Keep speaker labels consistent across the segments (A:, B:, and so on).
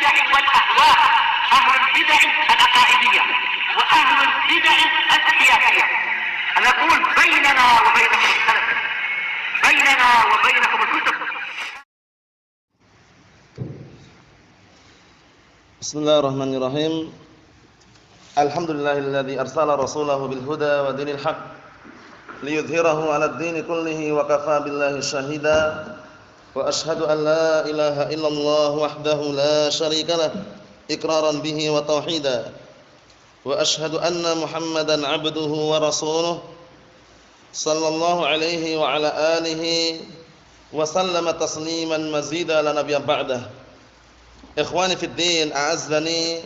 A: البدع والأهواء، أهل البدع العقائدية وأهل البدع السياسية. أنا أقول بيننا وبينكم السلف، بيننا وبينكم الكتب.
B: Bismillahirrahmanirrahim. Alhamdulillahilladzi arsala rasulahu bil huda wa dinil haq liyudhhirahu 'alad dini kullihi wa kafaa billahi shahida. Wa asyhadu an la ilaha illallah wahdahu la syarika lah iqraran bihi wa tauhida. Wa asyhadu anna Muhammadan 'abduhu wa rasuluh sallallahu alaihi wa ala alihi wa sallama tasliman mazida la nabiyya ba'dah. Ikhwani fid din, a'azzani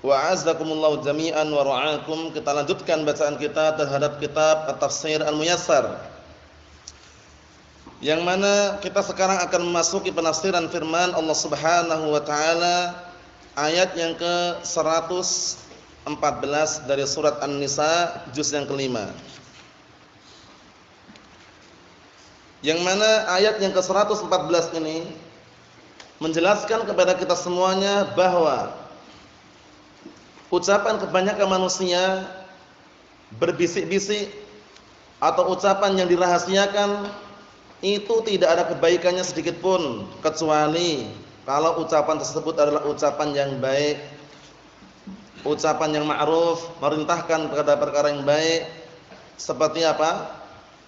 B: wa a'azzakumullahu jami'an wa ra'akum. Kita lanjutkan bacaan kita terhadap kitab At-Tafsir Al-Muyassar, yang mana kita sekarang akan memasuki penafsiran firman Allah Subhanahu wa taala ayat yang ke-114 dari surat An-Nisa juz yang kelima. Yang mana ayat yang ke-114 ini menjelaskan kepada kita semuanya bahwa ucapan kebanyakan manusia berbisik-bisik atau ucapan yang dirahasiakan itu tidak ada kebaikannya sedikit pun, kecuali kalau ucapan tersebut adalah ucapan yang baik, ucapan yang ma'ruf, memerintahkan kepada perkara yang baik. Seperti apa?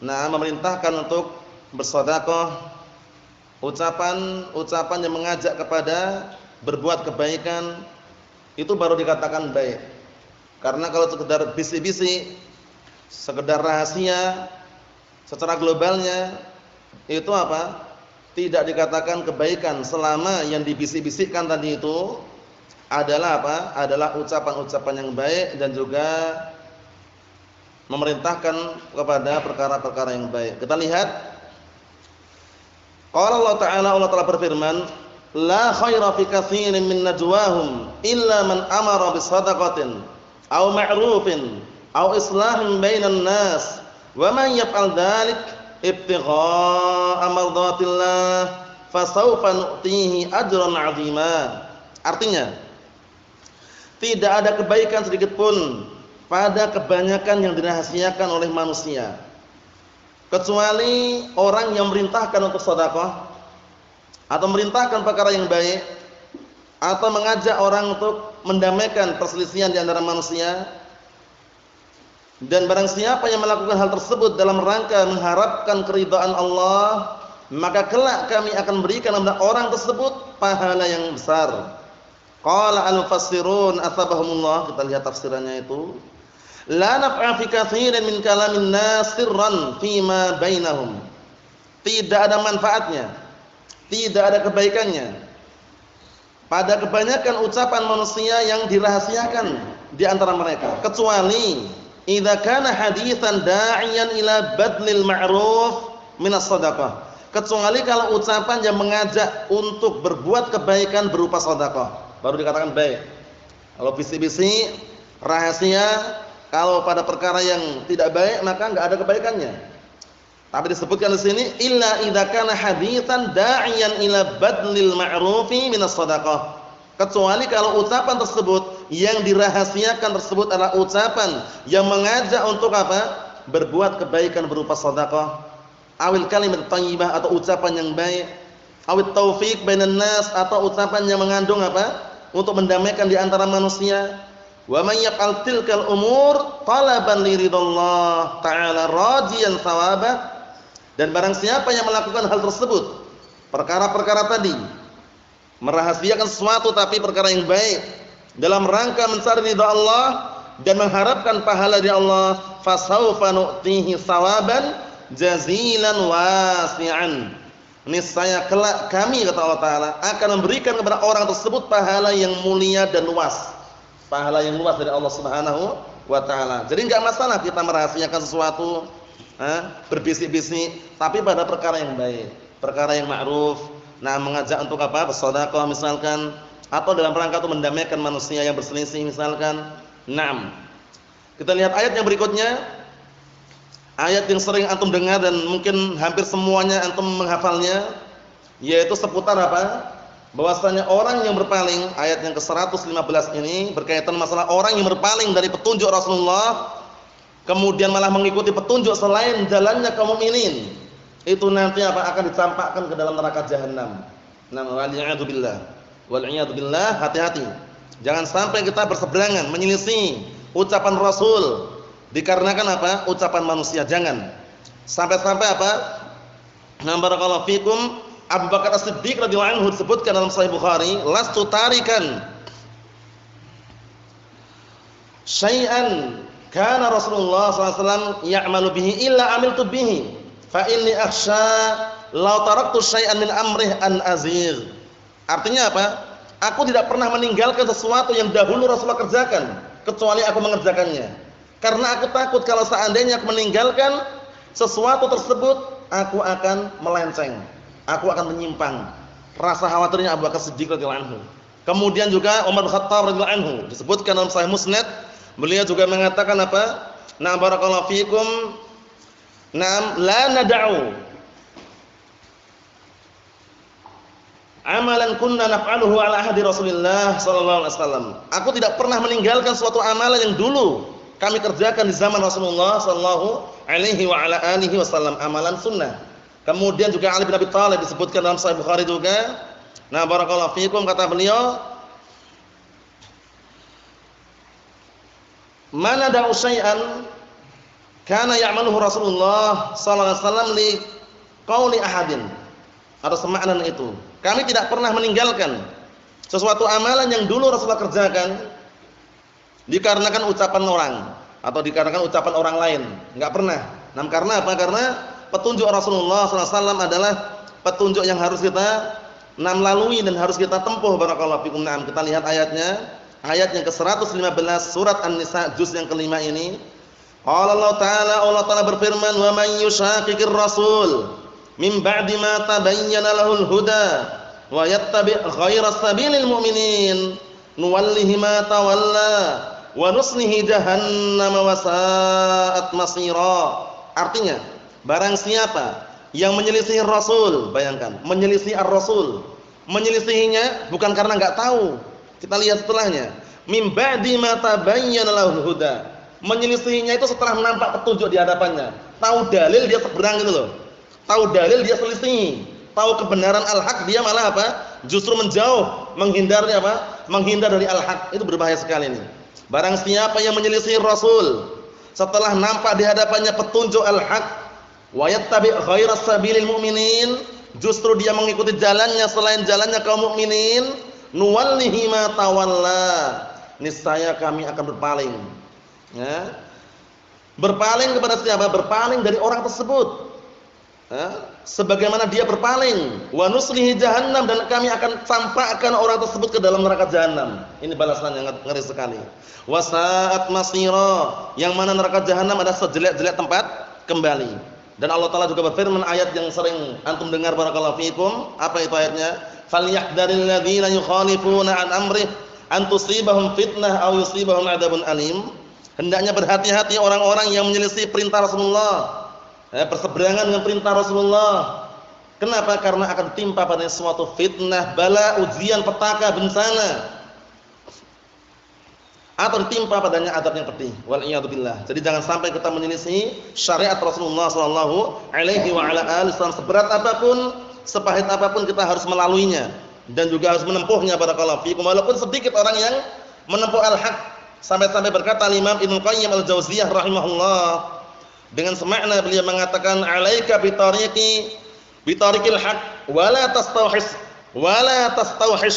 B: Nah, memerintahkan untuk bersedekah, ucapan yang mengajak kepada berbuat kebaikan, itu baru dikatakan baik. Karena kalau sekedar bisik-bisik, sekedar rahasia, secara globalnya itu apa? Tidak dikatakan kebaikan selama yang dibisik-bisikkan tadi itu adalah apa? Adalah ucapan-ucapan yang baik dan juga memerintahkan kepada perkara-perkara yang baik. Kita lihat, qala Allah Ta'ala berfirman, la khaira fi katsirin min najwahum illa man amara bis shadaqatin aw ma'rufin aw islahin bainan nas wa man yaf'al dzalik ibtigha'a mardatillah fasawfa nu'tihi ajran 'azima. Artinya, tidak ada kebaikan sedikit pun pada kebanyakan yang dirahasiakan oleh manusia, kecuali orang yang merintahkan untuk sedekah atau merintahkan perkara yang baik atau mengajak orang untuk mendamaikan perselisihan di antara manusia. Dan barang siapa yang melakukan hal tersebut dalam rangka mengharapkan keridhaan Allah, maka kelak kami akan berikan kepada orang tersebut pahala yang besar. Qala al-mufassirun athabahumullah, kita lihat tafsirannya itu, la naf'a fi katsirin min kalamin nas sirran fima bainahum. Tidak ada manfaatnya, tidak ada kebaikannya pada kebanyakan ucapan manusia yang dirahasiakan di antara mereka, kecuali idza kana haditsan da'iyan ila badlil ma'ruf min as-shadaqah. Kecuali kalau ucapan yang mengajak untuk berbuat kebaikan berupa sedekah, baru dikatakan baik. Kalau bisik-bisik, rahasia, kalau pada perkara yang tidak baik maka enggak ada kebaikannya. Tapi disebutkan di sini illa idza kana haditsan da'iyan ila badlil ma'rufi minas shadaqah. Kecuali kalau ucapan tersebut yang dirahasiakan tersebut adalah ucapan yang mengajak untuk apa? Berbuat kebaikan berupa sedekah, awil kalimat thayyibah atau ucapan yang baik, awit taufiq bainan nas atau ucapan yang mengandung apa? Untuk mendamaikan di antara manusia. Wa may yaf'al tilkal umur talaban li ridallah ta'ala rajiyan thawaba. Dan barang siapa yang melakukan hal tersebut, perkara-perkara tadi, merahasiakan sesuatu tapi perkara yang baik, dalam rangka mencari ridha Allah dan mengharapkan pahala dari Allah, fasawfa nu'tihi thawaban jazilan wasi'an. Niscaya kelak kami, kata Allah Ta'ala, akan memberikan kepada orang tersebut pahala yang mulia dan luas. Pahala yang luas dari Allah Subhanahu wa Ta'ala. Jadi enggak masalah kita merahasiakan sesuatu, berbisik-bisik, tapi pada perkara yang baik, perkara yang ma'ruf. Nah, mengajak untuk apa? Bersedekah misalkan, atau dalam rangka untuk mendamaikan manusia yang berselisih misalkan. Naam. Kita lihat ayat yang berikutnya. Ayat yang sering antum dengar dan mungkin hampir semuanya antum menghafalnya, yaitu seputar apa? bahwasanya orang yang berpaling, ayat yang ke-115 ini berkaitan masalah orang yang berpaling dari petunjuk Rasulullah kemudian malah mengikuti petunjuk selain jalannya kaum mukminin, itu nanti akan dicampakkan ke dalam neraka jahanam. Nah, wal'iyadu billah, hati-hati. Jangan sampai kita berseberangan menyelisih ucapan Rasul dikarenakan ucapan manusia. Jangan sampai-sampai Nah, barakallahu fikum, Abu Bakar As-Siddiq radhiyallahu anhu disebutkan dalam Sahih Bukhari, lastu tarikan syai'an kana Rasulullah SAW ya'malu bihi illa amiltu bihi fa inni akhsha law taraktu syai'an min amrih an azir. Artinya Aku tidak pernah meninggalkan sesuatu yang dahulu Rasulullah kerjakan kecuali aku mengerjakannya. Karena aku takut kalau seandainya aku meninggalkan sesuatu tersebut, aku akan melenceng, aku akan menyimpang. Rasa khawatirnya Abu Bakar Siddiq radhiyallahu anhu. Kemudian juga Umar bin Khattab radhiyallahu anhu disebutkan dalam Sahih Musnad, beliau juga mengatakan Nah, barakallahu fikum. Nah, la nad'u amalan kunna naf'aluhu ala ahdi Rasulillah sallallahu alaihi wasallam. Aku tidak pernah meninggalkan suatu amalan yang dulu kami kerjakan di zaman Rasulullah sallallahu alaihi wa ala alihi wasallam, amalan sunnah. Kemudian juga Ali bin Abi Thalib disebutkan dalam Sahih Bukhari juga. Nah, barakallahu fikum, kata beliau, "Mana da'u syai'an kana ya'maluhu Rasulullah sallallahu alaihi wasallam li qauli ahadin." Atau semakna itu. Kami tidak pernah meninggalkan sesuatu amalan yang dulu Rasulullah kerjakan dikarenakan ucapan orang atau dikarenakan ucapan orang lain. Enggak pernah. Nah, karena apa? Karena petunjuk Rasulullah SAW adalah petunjuk yang harus kita lalui dan harus kita tempuh. Barakallahu fikum. Nah, kita lihat ayatnya. Ayat yang ke-115 surat An-Nisa juz yang kelima ini. Allah Ta'ala berfirman, "Wa man yushaqiqir rasul min ba'di ma tabayyana lahul huda wa yattabi' ghayra sabilil mu'minin nuwallihi ma tawalla wa nuslihi jahannam wa sa'at masira." Artinya, barang siapa yang menyelisih Rasul, bayangkan, menyelisih ar-Rasul. Menyelisihinya bukan karena enggak tahu. Kita lihat setelahnya. Min ba'di ma tabayyana lahul huda. Menyelisihinya itu setelah nampak petunjuk di hadapannya. Tahu dalil dia seberang gitu loh. Tahu dalil dia selisih, tahu kebenaran al-haq dia malah justru menjauh, menghindar dari al-haq. Itu berbahaya sekali ini. Barang siapa yang menyelisih Rasul setelah nampak di hadapannya petunjuk al-haq, wa yattabi' ghayra sabilil mu'minin, justru dia mengikuti jalannya selain jalannya kaum mukminin, nuwallihi ma tawalla, niscaya kami akan berpaling. Ya. Berpaling kepada siapa? Berpaling dari orang tersebut. Sebagaimana dia berpaling, wa nuslihi jahannam, dan kami akan campakkan orang tersebut ke dalam neraka jahanam. Ini balasan yang ngeri sekali. Wa sa'at masira, yang mana neraka jahanam ada sejelek-jelek tempat kembali. Dan Allah Taala juga berfirman, ayat yang sering antum dengar barakallahu fikum. Apa itu ayatnya? Falyahdharil ladzina yukhalifuna an amrih an tusibahum fitnah aw yusibahum adzabun alim. Hendaknya berhati-hati orang-orang yang menyelisih perintah Rasulullah, berseberangan dengan perintah Rasulullah. Kenapa? Karena akan timpa padanya suatu fitnah, bala, ujian, petaka, bencana, atau ditimpa padanya adab yang pedih. Wal-iyadu billah. Jadi jangan sampai kita menyelisih syariat Rasulullah sallallahu alaihi wa ala alihi wasallam. Seberat apapun, sepahit apapun, kita harus melaluinya dan juga harus menempuhnya. Barakallahu fikum. Walaupun sedikit orang yang menempuh al-haq. Sampai-sampai berkata Imam Ibnu Qayyim al-Jauziyah rahimahullah, dengan semakna beliau mengatakan, alaika bitariqil haq wala tastawhish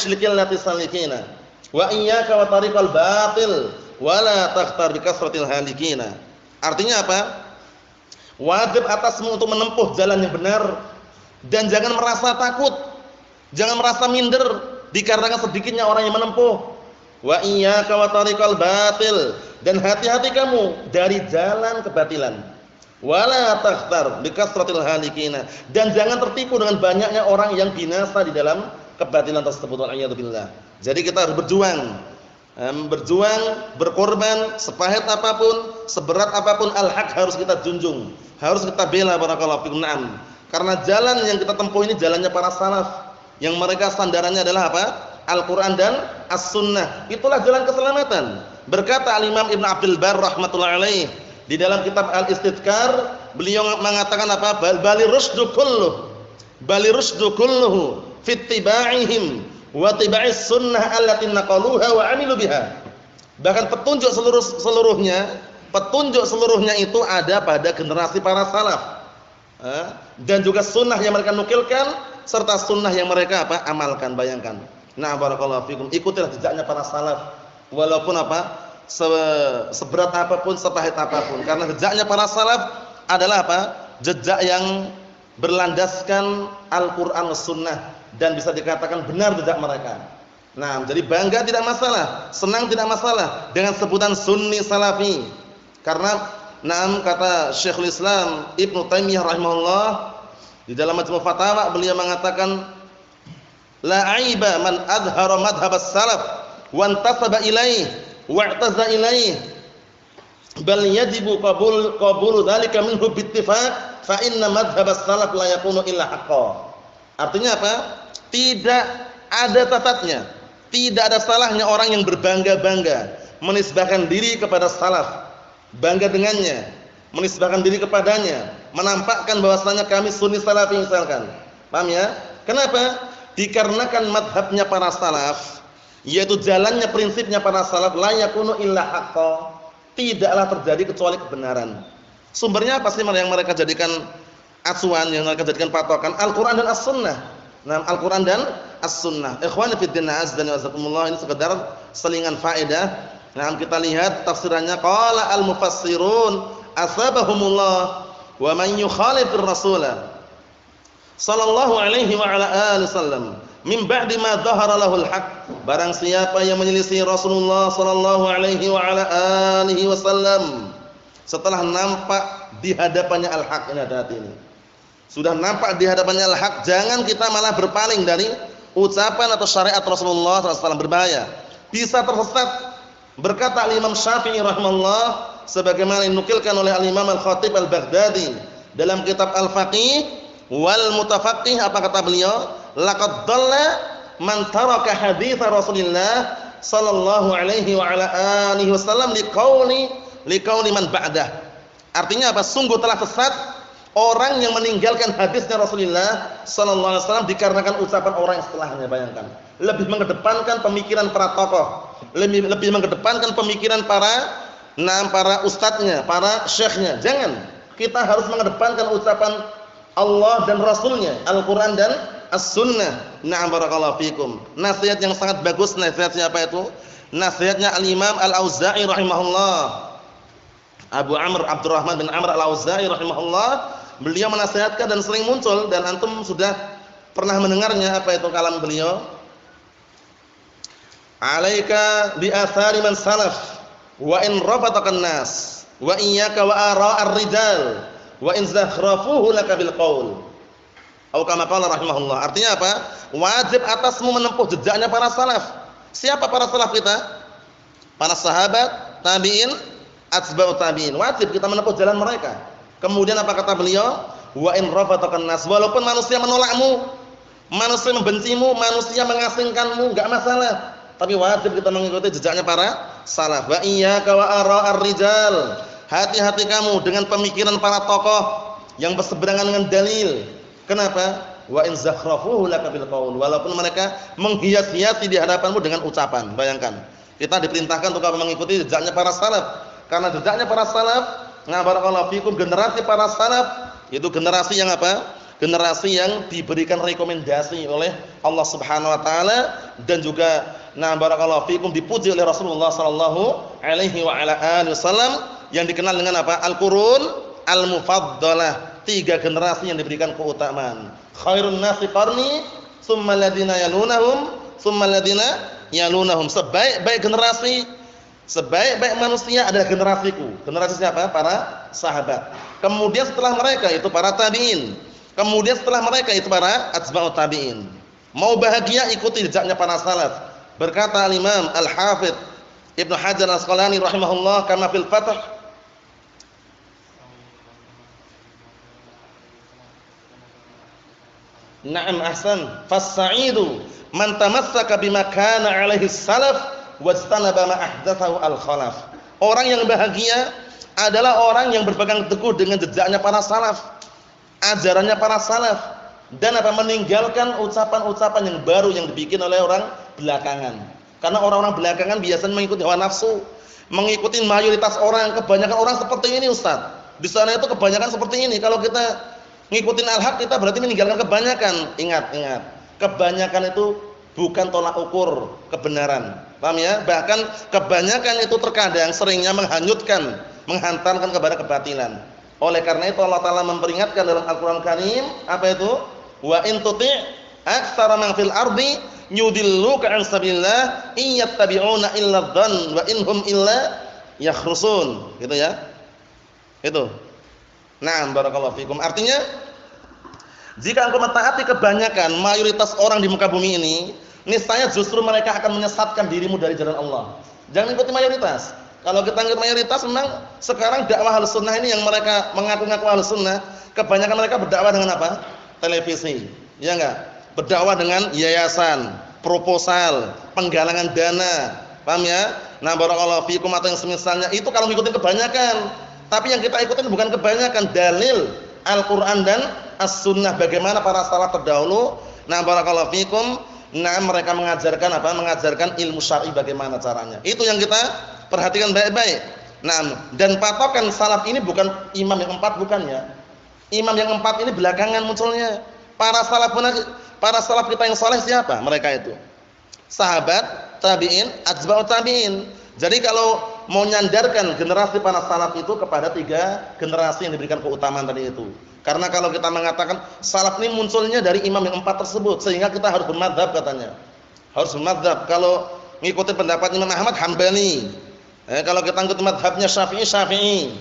B: likillati salikina wa iyyaka wa tariqal batil wala takhtar bi kasratil halikina. Artinya apa? Wajib atasmu untuk menempuh jalan yang benar dan jangan merasa takut, jangan merasa minder dikarenakan sedikitnya orang yang menempuh. Wa iyyaka wa tariqal batil, dan hati-hati kamu dari jalan kebatilan. Wala takhtar bi kasratil halikina, dan jangan tertipu dengan banyaknya orang yang binasa di dalam kebatilan tersebut. Wal'iyadzubillah. Jadi kita harus berjuang, berkorban, sepahit apapun, seberat apapun, al-haq harus kita junjung, harus kita bela. Barakallahu fikum. Naam. Karena jalan yang kita tempuh ini jalannya para salaf, yang mereka sandarannya adalah apa? Al-Qur'an dan As-Sunnah. Itulah jalan keselamatan. Berkata Al-Imam Ibnu Abdul Barr rahimatullah alaih di dalam kitab Al-Istidkar, beliau mengatakan apa? Bali rusdu kulluhu fi ittiba'ihim wa tiba'is sunnah allati naqaluha wa 'amilu biha. Bahkan petunjuk seluruhnya itu ada pada generasi para salaf. Dan juga sunnah yang mereka nukilkan serta sunnah yang mereka apa? Amalkan, bayangkan. Nah, barakallahu fikum. Ikutilah jejaknya para salaf walaupun apa? Seberat apapun, sepahit apapun. Karena jejaknya para salaf adalah apa? Jejak yang berlandaskan Al-Qur'an was sunnah dan bisa dikatakan benar jejak mereka. Nah, jadi bangga tidak masalah, senang tidak masalah dengan sebutan sunni salafi. Karena kata Syekhul Islam Ibnu Taimiyah rahimahullah di dalam Majmu' Fatawa, beliau mengatakan la aiba man adhara madhhab as-salaf wa intasaba ilaih wa i'taza ilaih bal yajibu qabulu dzalika minhu bittifaq fa inna madhhab as-salaf la yakunu illa haqqan. Artinya apa? Tidak ada cacatnya, tidak ada salahnya orang yang berbangga-bangga menisbahkan diri kepada salaf, bangga dengannya, menisbahkan diri kepadanya, menampakkan bahwasanya kami sunni salafi misalkan. Paham ya? Kenapa? Dikarenakan madhabnya para salaf, yaitu jalannya prinsipnya para salaf, la yakunu illa haqqan, tidaklah terjadi kecuali kebenaran. Sumbernya apa sih yang mereka jadikan acuan, yang mereka jadikan patokan? Al-Qur'an dan As-Sunnah. Nah, Al-Qur'an dan As-Sunnah. Ikhwani fid din, azza wa jazakumullah, ini sekedar selingan faedah. Nah, kita lihat tafsirannya. Qala al-mufassirun asabahumullah wa man yukhalifir rasula sallallahu alaihi wa ala alihi wasallam min ba'di ma dhahara lahul haq. Barang siapa yang menyelisih Rasulullah sallallahu alaihi wa ala alihi wasallam setelah nampak di hadapannya al-haq. Ini hati-hati ini. Sudah nampak di hadapannya al-haq, jangan kita malah berpaling dari ucapan atau syariat Rasulullah SAW, berbahaya. Bisa tersesat. Berkata Al-Imam Syafi'i rahimahullah sebagaimana dinukilkan oleh Al-Imam Al-Khatib Al-Baghdadi dalam kitab Al-Faqih wal Mutafaqih, apa kata beliau? Laqad dhalla man taraka hadits Rasulillah sallallahu alaihi wa ala alihi wasallam liqauli man ba'dah. Artinya apa? Sungguh telah sesat orang yang meninggalkan hadisnya Rasulullah sallallahu alaihi wasallam dikarenakan ucapan orang yang setelahnya. Bayangkan, lebih mengedepankan pemikiran para tokoh, lebih mengedepankan pemikiran para ustadznya, para syekhnya. Jangan, kita harus mengedepankan ucapan Allah dan Rasulnya, Al-Quran dan As-Sunnah. Na'am, barakallahu fikum. Nasihat yang sangat bagus. Nasihatnya apa itu? Nasihatnya Al-Imam Al-Auza'i rahimahullah, Abu Amr Abdurrahman bin Amr Al-Auza'i rahimahullah. Beliau menasihatkan dan sering muncul, dan antum sudah pernah mendengarnya. Apa itu kalam beliau? Alaika bi athari man salaf wa in rafatakan nas wa iyyaka wa ara'ar rijal wa in zakhrafuhu laka bil qaul. Atau kama qala rahimahullah. Artinya apa? Wajib atasmu menempuh jejaknya para salaf. Siapa para salaf kita? Para sahabat, tabi'in, atba'ut tabi'in. Wajib kita menempuh jalan mereka. Kemudian apa kata beliau? Wa in rafatakan nas, walaupun manusia menolakmu, manusia membencimu, manusia mengasingkanmu, enggak masalah. Tapi wajib kita mengikuti jejaknya para salaf. Wa iyyaka wa ara'ar rijal. Hati-hati kamu dengan pemikiran para tokoh yang berseberangan dengan dalil. Kenapa? Wa in zakhrafuhu laka bil qaul. Walaupun mereka menghias-hiasi di hadapanmu dengan ucapan. Bayangkan, kita diperintahkan untuk mengikuti jejaknya para salaf. Karena jejaknya para salaf, barakallahu fikum, generasi para salaf itu generasi yang apa? Generasi yang diberikan rekomendasi oleh Allah Subhanahu wa taala, dan juga barakallahu fikum dipuji oleh Rasulullah sallallahu alaihi wa ala alihi wasallam, yang dikenal dengan apa? Al-Qurun Al-Mufaddalah. 3 generasi yang diberikan keutamaan. Khairun nasi qarni, tsumma alladziina yalunahum, tsumma alladziina yalunahum. Sebaik-baik generasi, sebaik-baik manusia adalah generasiku. Generasi siapa? Para sahabat. Kemudian setelah mereka itu para tabi'in. Kemudian setelah mereka itu para atba'ut tabi'in. Mau bahagia, ikuti jejaknya para salaf. Berkata Al-Imam Al-Hafidz Ibnu Hajar Al-Asqalani rahimahullah kama fil Fath, Na'am ahsan. Fas-sa'idu man tamassaka bima kana 'alaihi salaf wastanaba ma ahdatsahu al-khalaf. Orang yang bahagia adalah orang yang berpegang teguh dengan jejaknya para salaf, ajarannya para salaf, dan meninggalkan ucapan-ucapan yang baru yang dibikin oleh orang belakangan. Karena orang-orang belakangan biasanya mengikuti hawa nafsu, mengikuti mayoritas orang. Kebanyakan orang seperti ini, Ustaz. Di sana itu kebanyakan seperti ini. Kalau kita ngikutin al-haq, kita berarti meninggalkan kebanyakan. Ingat, kebanyakan itu bukan tolak ukur kebenaran. Paham ya? Bahkan kebanyakan itu terkadang seringnya menghanyutkan, menghantarkan kepada kebatilan. Oleh karena itu Allah Ta'ala memperingatkan dalam Al-Quran Karim, apa itu? Wa in tuti' aktsara man fil ardi yudilluka an sabilillah iyattabi'una illa dhann wa inhum illa yakhrusun. Gitu ya. Itu. Nah, barakallahu fikum. Artinya jika engkau mentaati kebanyakan mayoritas orang di muka bumi ini, niscaya justru mereka akan menyesatkan dirimu dari jalan Allah. Jangan ikuti mayoritas. Kalau kita ikut mayoritas, memang sekarang dakwah Ahlussunnah ini yang mereka mengaku-ngaku Ahlussunnah, kebanyakan mereka berdakwah dengan apa? Televisi. Ya enggak? Berdakwah dengan yayasan, proposal, penggalangan dana. Paham ya? Nah, barakallahu fikum atau yang semisalnya itu kalau ngikutin kebanyakan. Tapi yang kita ikutin bukan kebanyakan, dalil Al-Qur'an dan As-Sunnah, bagaimana para salaf terdahulu. Nah, barakallahu fikum, nah mereka mengajarkan apa? Mengajarkan ilmu syar'i bagaimana caranya. Itu yang kita perhatikan baik-baik. Nah, dan patokan salaf ini bukan imam yang 4, bukan ya. Imam yang 4 ini belakangan munculnya. Para salaf kita yang saleh siapa? Mereka itu sahabat, tabi'in, atba'ut tabi'in. Jadi kalau mau nyandarkan generasi para salaf itu kepada 3 generasi yang diberikan keutamaan tadi itu. Karena kalau kita mengatakan salaf ini munculnya dari imam yang 4 tersebut, sehingga kita harus bermadzhab katanya. Harus bermadzhab. Kalau ngikutin pendapat Imam Ahmad Hambali, kalau kita ngikutin madhabnya Syafi'i,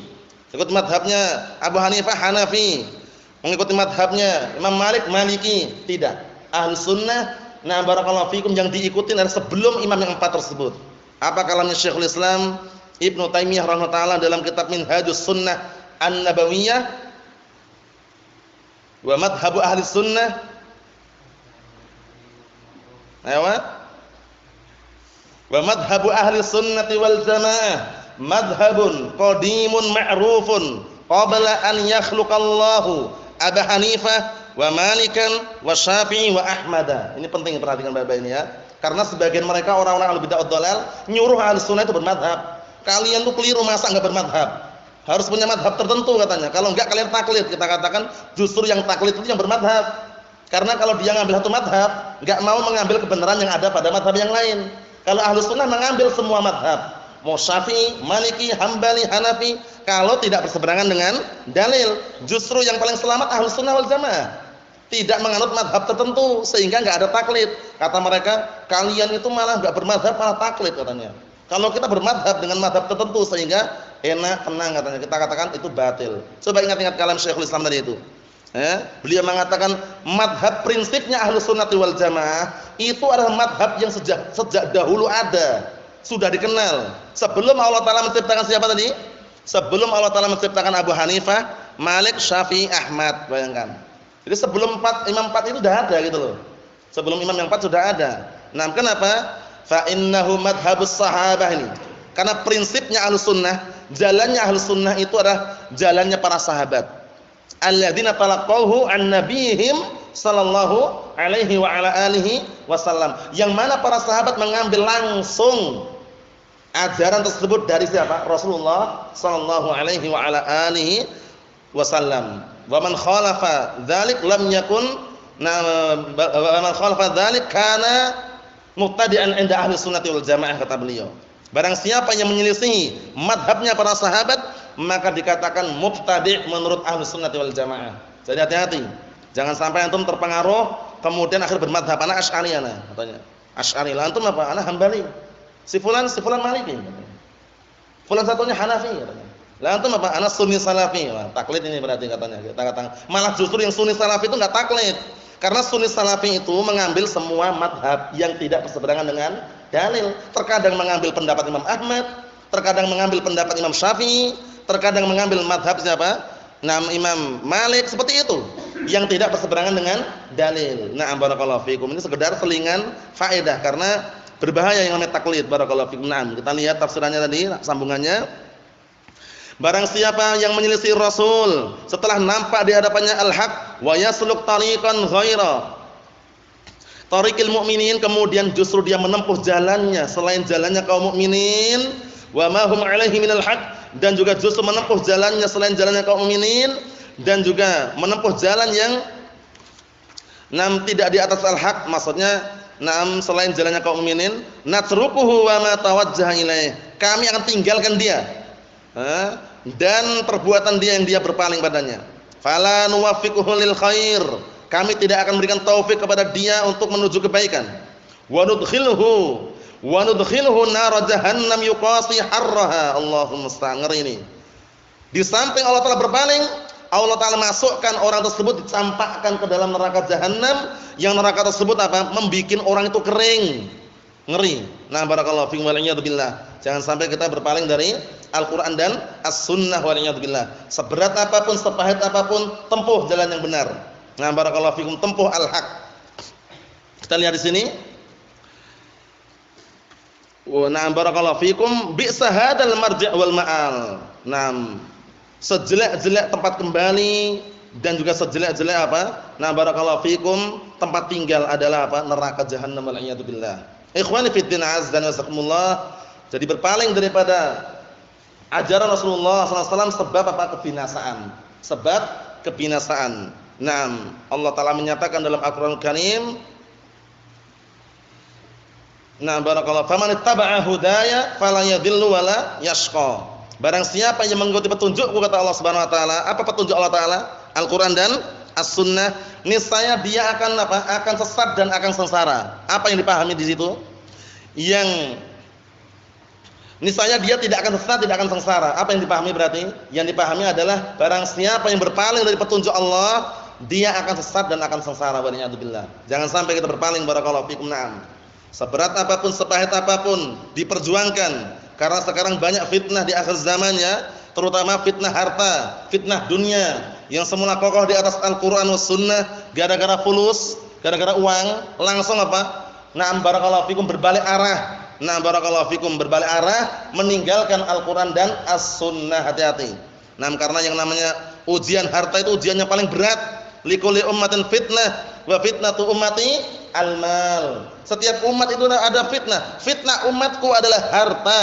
B: ikut madhabnya Abu Hanifah Hanafi, mengikuti madhabnya Imam Malik Maliki, tidak. Ahlussunnah, nah barakallahu fikum, yang diikutin adalah sebelum imam yang 4 tersebut. Apa kalamnya Syekhul Islam Ibnu Taimiyah rahimahullah taala dalam kitab Minhajus Sunnah An-Nabawiyah wa madhhabu ahli sunnah. Ayo. Wa madhhabu ahli sunnati wal jamaah madhhabun qadimun ma'rufun qabla an yakhluqallahu Abu Hanifah wa Malikan wa Syafi'i wa Ahmada. Ini penting perhatikan Bapak ini ya. Karena sebagian mereka orang-orang ahli bid'ah dhalal nyuruh ahli sunnah itu bermadhab. Kalian tuh keliru, masa enggak bermadhab? Harus punya madhab tertentu katanya. Kalau enggak kalian taklid. Kita katakan justru yang taklid itu yang bermadhab. Karena kalau dia ngambil satu madhab, enggak mau mengambil kebenaran yang ada pada madhab yang lain. Kalau ahli sunnah mengambil semua madhab, mau Syafi'i, Maliki, Hambali, Hanafi, kalau tidak berseberangan dengan dalil, justru yang paling selamat ahli sunnah wal jamaah. Tidak menganut madhab tertentu sehingga enggak ada taklid. Kata mereka, kalian itu malah enggak bermadhab, malah taklid katanya. Kalau kita bermadhab dengan madhab tertentu sehingga enak, tenang katanya. Kita katakan itu batil. Coba ingat-ingat kalam Syekhul Islam tadi itu. Beliau mengatakan madhab prinsipnya Ahlussunnah wal Jamaah itu adalah madhab yang sejak dahulu ada, sudah dikenal. Sebelum Allah Ta'ala menciptakan siapa tadi? Sebelum Allah Ta'ala menciptakan Abu Hanifah, Malik, Syafi'i, Ahmad. Bayangkan. Jadi sebelum imam 4 itu sudah ada gitu loh. Sebelum imam yang 4 sudah ada. Nah, kenapa? Fa innahu madhhabus sahabah ini. Karena prinsipnya Ahlussunnah, jalannya Ahlussunnah itu adalah jalannya para sahabat. Alladzina talaqawhu an nabiyihim sallallahu alaihi wa ala alihi wasallam. Yang mana para sahabat mengambil langsung ajaran tersebut dari siapa? Rasulullah sallallahu alaihi wa ala alihi wasallam. Wa man khalafa dzalik lam yakun wa man khalafa dzalik kana mubtadi'an 'inda ahli sunnati wal jamaah, kata beliau. Barang siapa yang menyelisihi madhabnya para sahabat, maka dikatakan mubtadi' menurut ahli sunnati wal jamaah. Jadi hati-hati, jangan sampai antum terpengaruh kemudian akhir bermadhab. Ana Asy'ari ana katanya. Asy'ari, antum apa? Ana Hambali. Si fulan Maliki. Fulan satunya Hanafi katanya. Lah antum apa? Ana Sunni Salafi. Wah, taklid ini berarti katanya. Kita katakan malah justru yang Sunni Salafi itu enggak taklid. Karena Sunni Salafi itu mengambil semua madhab yang tidak berseberangan dengan dalil. Terkadang mengambil pendapat Imam Ahmad, terkadang mengambil pendapat Imam Syafi'i, terkadang mengambil madhab siapa? Imam Malik, seperti itu. yang tidak berseberangan dengan dalil. Na'am barakallahu fikum. Ini sekedar selingan faedah karena berbahaya yang namanya taklid. Barakallahu fikum. Na'am. Kita lihat tafsirannya tadi, sambungannya. Barang siapa yang menyelisih Rasul setelah nampak di hadapannya al-haq wa yasluk tariqan ghaira tariqil mu'minin, kemudian justru dia menempuh jalannya selain jalannya kaum mukminin, wa ma hum alaihi minal haq, dan juga justru menempuh jalannya selain jalannya kaum mukminin, dan juga menempuh jalan yang tidak di atas al-haq, maksudnya selain jalannya kaum mukminin, natrukuhu wa ma tawajjaha ilaih, kami akan tinggalkan dia dan perbuatan dia yang dia berpaling padanya. Fala nuwaffiquhu lil khair, kami tidak akan memberikan taufik kepada dia untuk menuju kebaikan. Wa nudkhilhu nar jahannam yuqasi harraha. Allahumma musta'an. Ini di samping Allah Ta'ala berpaling, Allah Ta'ala masukkan orang tersebut, dicampakkan ke dalam neraka jahanam, yang neraka tersebut membikin orang itu kering, ngeri. Nah barakallahu fiikum wal iyad billah. Jangan sampai kita berpaling dari Al-Quran dan As-Sunnah wal iyad billah. Seberat apapun, sepahit apapun, tempuh jalan yang benar. Nah barakallahu fikum, tempuh al-haq. Kita lihat di sini. Nah barakallahu fikum, bi'sa hadzal marji' wal ma'al. Nah, sejelek-jelek tempat kembali dan juga sejelek-jelek Nah barakallahu fikum, tempat tinggal adalah neraka jahannam wal iyad billah. Ikhwani fid din azza wa jazakumullah. Jadi berpaling daripada ajaran Rasulullah SAW sebab kebinasaan. Sebab kebinasaan. Naam, Allah Ta'ala menyatakan dalam Al-Qur'anul Karim, nah barakallahu, faman ittaba'a hudaya fala yadhillu wala yashqa. Barang siapa yang mengikuti petunjukku, kata Allah Subhanahu wa taala. Apa petunjuk Allah Ta'ala? Al-Qur'an dan As-Sunnah. Niscaya dia akan akan sesat dan akan sengsara. Apa yang dipahami di situ? Yang niscaya dia tidak akan sesat, tidak akan sengsara. Apa yang dipahami berarti? Yang dipahami adalah barang siapa yang berpaling dari petunjuk Allah, dia akan sesat dan akan sengsara. Waliyadzubillah. Jangan sampai kita berpaling. Barakallahu fikum. Na'am. Seberat apapun, sepahit apapun, diperjuangkan. Karena sekarang banyak fitnah di akhir zamannya, terutama fitnah harta, fitnah dunia, yang semula kokoh di atas Al-Quran was Sunnah, gara-gara fulus, gara-gara uang, langsung Na'am barakallahu fikum, berbalik arah. Nah barakallahu fikum, berbalik arah, meninggalkan Al-Quran dan As-Sunnah. Hati-hati. Nah karena yang namanya ujian harta itu ujiannya paling berat. Likulli ummatin fitnah wa fitnatu ummati al-mal. Setiap umat itu ada fitnah. Fitnah umatku adalah harta.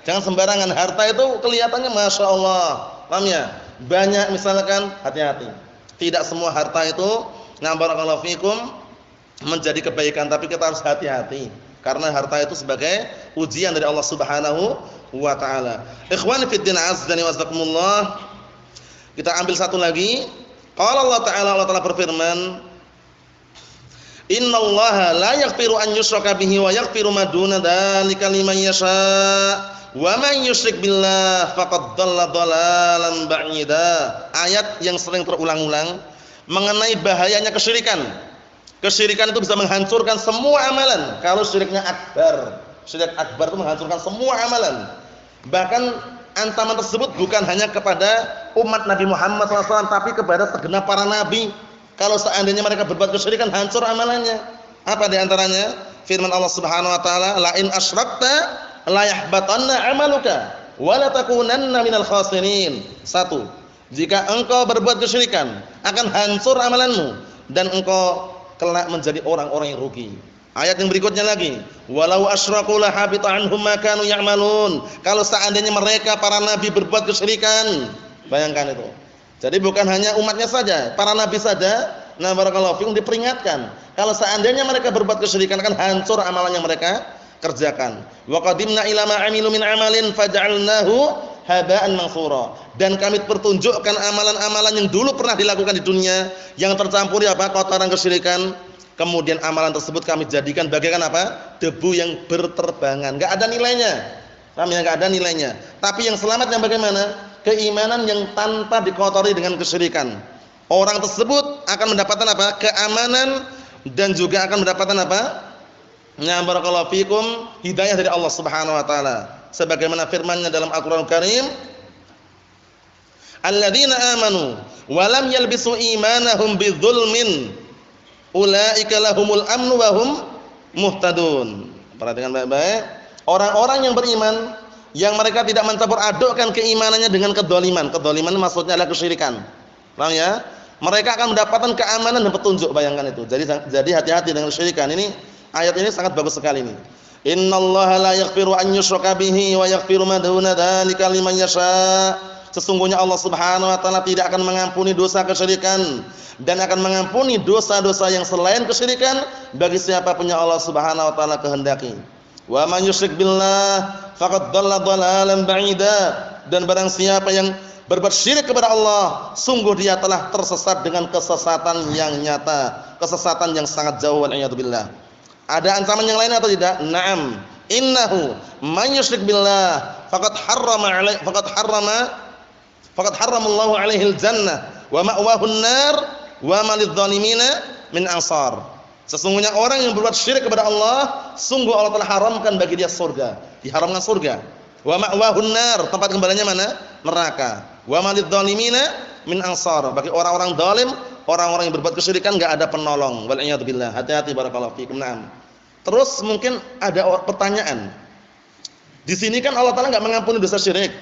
B: Jangan sembarangan. Harta itu kelihatannya masya Allah, paham ya? Banyak misalkan, hati-hati. Tidak semua harta itu barakallahu fikum menjadi kebaikan, tapi kita harus hati-hati. Karena harta itu sebagai ujian dari Allah Subhanahu wa taala. Ikhwani fid din azzani wa jazakumullah. Kita ambil satu lagi. Qala Allah Ta'ala berfirman, "Innallaha la yaghfiru an yushraka bihi wa yaghfiru ma duna dzalika liman yasha wa man yusyrik billah faqad dhalla dhalalan ba'ida." Ayat yang sering terulang-ulang mengenai bahayanya kesyirikan. Kesyirikan itu bisa menghancurkan semua amalan. Kalau syiriknya akbar, syirik akbar itu menghancurkan semua amalan. Bahkan ancaman tersebut bukan hanya kepada umat Nabi Muhammad SAW, tapi kepada segenap para nabi. Kalau seandainya mereka berbuat kesyirikan, hancur amalannya. Apa diantaranya? Firman Allah Subhanahu Wa Taala, "La in asyrakta la yahbatanna amaluka wa la takunanna minal khasirin." Satu, jika engkau berbuat kesyirikan, akan hancur amalanmu dan engkau kelak menjadi orang-orang yang rugi. Ayat yang berikutnya lagi, walau asyraku la habita anhum ma kanu ya'malun. Kalau seandainya mereka para nabi berbuat kesyirikan, bayangkan itu. Jadi bukan hanya umatnya saja, para nabi saja, barakallahu fikum, diperingatkan. Kalau seandainya mereka berbuat kesyirikan, akan hancur amalan yang mereka kerjakan. Wa qadimna ila ma 'amilu min 'amalin faj'alnahu haba'an mansura. Dan kami pertunjukkan amalan-amalan yang dulu pernah dilakukan di dunia yang tercampuri kotoran kesyirikan. Kemudian amalan tersebut kami jadikan bagaikan debu yang berterbangan, enggak ada nilainya. Paham ya? Enggak ada nilainya. Tapi yang selamat yang bagaimana? Keimanan yang tanpa dikotori dengan kesyirikan. Orang tersebut akan mendapatkan keamanan dan juga akan mendapatkan barakallahu fikum, hidayah dari Allah Subhanahu wa taala. Sebagaimana firman-Nya dalam Al-Qur'anul Karim, Alladzina amanu wa lam yalbisu imanahum bidzulmin ulaika lahumul amnu wa hum muhtadun. Perhatikan baik-baik. Orang-orang yang beriman yang mereka tidak mencampur adukkan keimanannya dengan kedzaliman. Kedzaliman maksudnya adalah kesyirikan. Paham ya? Mereka akan mendapatkan keamanan dan petunjuk, bayangkan itu. Jadi hati-hati dengan kesyirikan. Ini ayat ini sangat bagus sekali ini. Innallaha la yaghfiru an yushraka bihi wa yaghfiru ma duna dzalika liman yasha. Sesungguhnya Allah Subhanahu wa taala tidak akan mengampuni dosa kesyirikan dan akan mengampuni dosa-dosa yang selain kesyirikan bagi siapa punya Allah Subhanahu wa taala kehendaki. Wa man yusyrik billah faqad dhalla dhalalan ba'ida. Dan barang siapa yang berbuat syirik kepada Allah, sungguh dia telah tersesat dengan kesesatan yang nyata, kesesatan yang sangat jauh, wal a'yadu billah. Ada ancaman yang lain atau tidak? Naam. Innahu man yusyrik billah faqad harramallahu alaihil jannah wa ma'wahun nar wa ma lidh-dhalimina min ansar. Sesungguhnya orang yang berbuat syirik kepada Allah, sungguh Allah telah haramkan bagi dia surga, diharamkan surga. Wa ma'wahun nar, tempat kembalinya mana? Neraka. Wa ma lidh-dhalimina min ansar. Bagi orang-orang zalim, orang-orang yang berbuat kesyirikan enggak ada penolong. Wal a'yadu billah. Hati-hati barakallahu fikum. Naam. Terus mungkin ada pertanyaan. Di sini kan Allah Taala enggak mengampuni dosa syirik.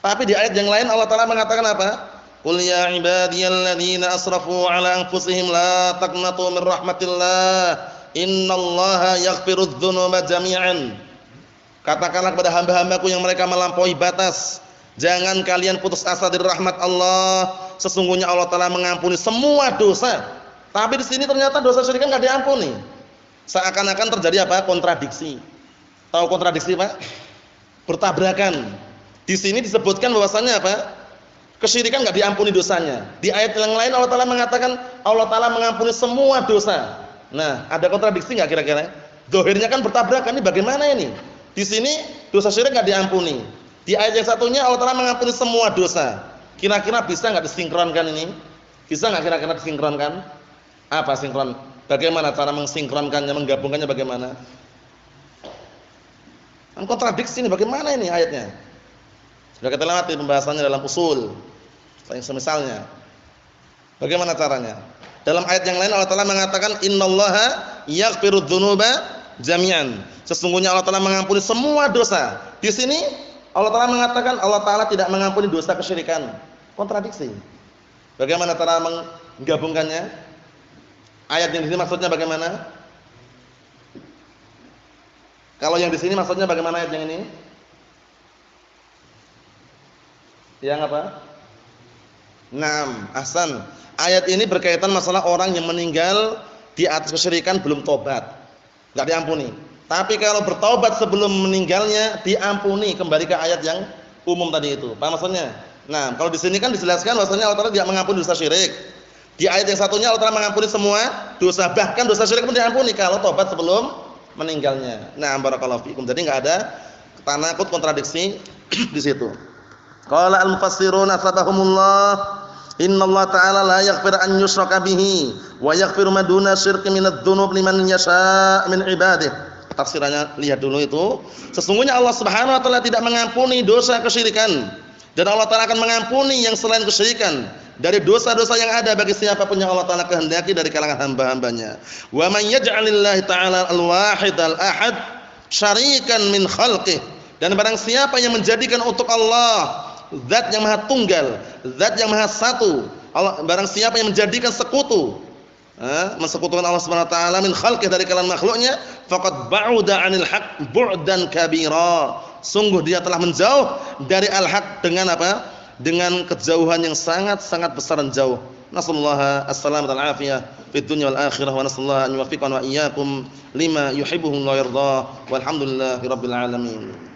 B: Tapi di ayat yang lain Allah Taala mengatakan apa? Qul ya ibadiyalladzina asrafu ala anfusihim la taqnatu min rahmatillah innallaha yaghfirudz dzunuba jami'an. Katakanlah kepada hamba-hambaku yang mereka melampaui batas, jangan kalian putus asa dari rahmat Allah. Sesungguhnya Allah Taala mengampuni semua dosa. Tapi di sini ternyata dosa syirik enggak diampuni. Seakan-akan terjadi apa? Kontradiksi. Tahu kontradiksi, Pak? Bertabrakan. Di sini disebutkan bahwasannya apa? Kesyirikan enggak diampuni dosanya. Di ayat yang lain Allah Taala mengatakan Allah Taala mengampuni semua dosa. Nah, ada kontradiksi enggak kira-kira? Zahirnya kan bertabrakan, ini bagaimana ini? Di sini dosa syirik enggak diampuni. Di ayat yang satunya Allah Taala mengampuni semua dosa. Kira-kira bisa enggak disinkronkan ini? Bisa enggak kira-kira disinkronkan? Apa sinkron? Bagaimana cara mensinkronkannya, menggabungkannya bagaimana? Kan kontradiksi ini, bagaimana ini ayatnya? Sudah kita lewati pembahasannya dalam usul. Yang semisalnya. Bagaimana caranya? Dalam ayat yang lain Allah Taala mengatakan innallaha yaghfirudz dzunuba jami'an. Sesungguhnya Allah Taala mengampuni semua dosa. Di sini Allah Taala mengatakan Allah Taala tidak mengampuni dosa kesyirikan. Kontradiksi. Bagaimana cara menggabungkannya? Ayat yang di sini maksudnya bagaimana? Kalau yang di sini maksudnya bagaimana ayat yang ini? Yang apa? Naam, ahsan. Ayat ini berkaitan masalah orang yang meninggal di atas kesyirikan belum tobat, enggak diampuni. Tapi kalau bertobat sebelum meninggalnya diampuni, kembali ke ayat yang umum tadi itu. Paham maksudnya? Nah, kalau di sini kan dijelaskan bahwasanya Allah Taala tidak mengampuni dosa syirik. Di ayat yang satunya Allah Taala mengampuni semua dosa, bahkan dosa syirik pun diampuni kalau tobat sebelum meninggalnya. Nah, barakallahu fikum. Jadi enggak ada tanakut, kontradiksi di situ. Qala al-mufassirun asbahumullah innallaha ta'ala la yaghfir an yushraka bihi wa yaghfiru ma duna syirki minadz dzunub liman yasha' min ibadihi. Tafsirannya lihat dulu itu. Sesungguhnya Allah Subhanahu wa taala tidak mengampuni dosa kesyirikan dan Allah Taala akan mengampuni yang selain kesyirikan dari dosa-dosa yang ada bagi siapapun yang Allah Taala kehendaki dari kalangan hamba-hambanya. Wa man yaj'alillahi ta'ala al-wahid al-ahad syarikan min khalqihi. Dan barang siapa yang menjadikan untuk Allah zat yang maha tunggal, zat yang maha satu, Allah, barang siapa yang menjadikan sekutu, mensekutukan Allah Subhanahu wa taala min khalqihi dari kalangan makhluknya, faqad ba'uda 'anil haqq bu'dan kabira. Sungguh dia telah menjauh dari al-haq dengan apa? Dengan kejauhan yang sangat-sangat besar dan jauh. Nasallahu as-salamata wal afiyah fid dunya wal akhirah wa nasallahu an yuwaffiqana wa iyyakum lima yuhibbuhu wa yardah. Walhamdulillahirabbil alamin.